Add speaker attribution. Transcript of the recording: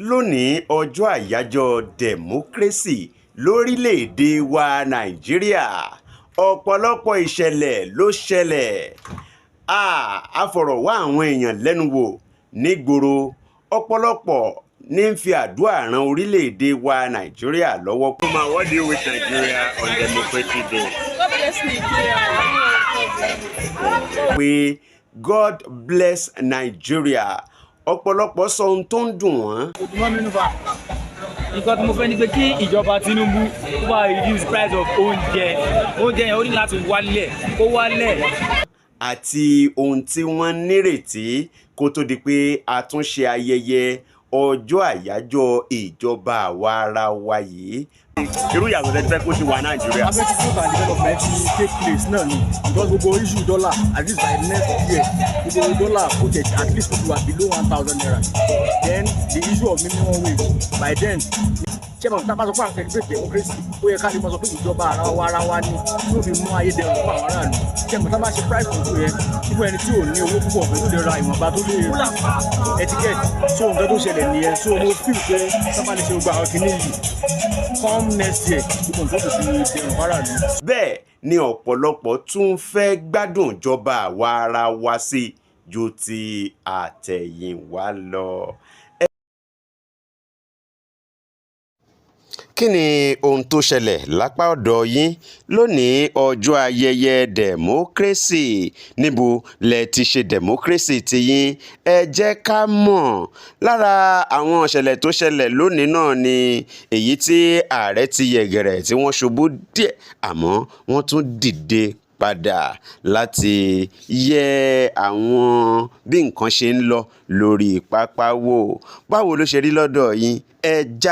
Speaker 1: Lónìí ọjọ́ àyájọ́ democracy lórílẹ̀‐èdè wa Nàìjíríà, ọ̀pọ̀lọpọ̀ ìṣẹ̀lẹ̀ ló ṣẹlẹ̀. A fọ̀rọ̀ wá àwọn èèyàn lẹ́nu wò nígboro. Ọ̀pọ̀lọpọ̀ ní ń fi àdúrà ran orílẹ̀‐èdè wa Nàìjíríà lọ́wọ́. What do you wish Nigeria on Democracy Day?
Speaker 2: God bless Nigeria.
Speaker 1: Pé God bless Nigeria. Ọ̀pọ̀lọpọ̀ sọ ohun tó ń dùn wọ́n.
Speaker 3: Nǹkan tí mo fẹ́ ni pé kí ìjọba Tinubu wá reduce price of oúnjẹ yẹn ó ní láti wálẹ̀ kó wálẹ̀.
Speaker 1: Àti ohun tí wọ́n nírètí kó tó di pé a tún ṣe ayẹyẹ ọjọ́ àyájọ́ ìjọba àwa ara wa yìí. Irú ìyàtọ̀ tẹ́ fẹ́ kó ṣe wà Nàìjíríà.
Speaker 4: A fẹ́ kí growth and development take place náà ni because gbogbo issue dollar at least by next year gbogbo dollar kò tẹ̀ at least kò wà below 1,000 naira. Then the issue of minimum wage by then. Chairman, tá a bá sọ pé à ń celebrate democracy ó yẹ ká lè mọ sọ pé ìjọba ara wa ni yóò fi mú ayé dẹrùn fún àwọn aráàlú. Chairman, tá a bá ṣe price control yẹn fún ẹni tí ò ní owó púpọ̀ pẹ̀lú lè ra ìwọ̀nba tó lè etiquette so nǹkan tó ṣẹlẹ̀ nìyẹn so mo feel pé tá a bá lè ṣe gbogbo àwọn kìíní yìí come next year gbogbo nǹkan tó fi dẹrùn fún aráàlú.
Speaker 1: Bẹ́ẹ̀ ni ọ̀pọ̀lọpọ̀ tún fẹ́ gbádùn ìjọba àwa ara wa sí ju ti àtẹ̀yìnwá lọ. Kí ni ohun tó ṣẹlẹ̀ lápá ọ̀dọ̀ yín lónìí ọjọ́ ayẹyẹ democracy? Níbo lẹ ti ṣe democracy tiyín? Ẹ jẹ́ ká mọ̀. Lára àwọn ìṣẹ̀lẹ̀ tó ṣẹlẹ̀ lónìí náà ni èyí tí ààrẹ ti yẹ̀gẹ̀rẹ̀ tí wọ́n ṣubú díẹ̀ àmọ́ wọ́n tún dìde padà láti yẹ àwọn bí nǹkan ṣe ń lọ lórí pápá wò. Báwo ló ṣe rí lọ́dọ̀ yín? Ẹ já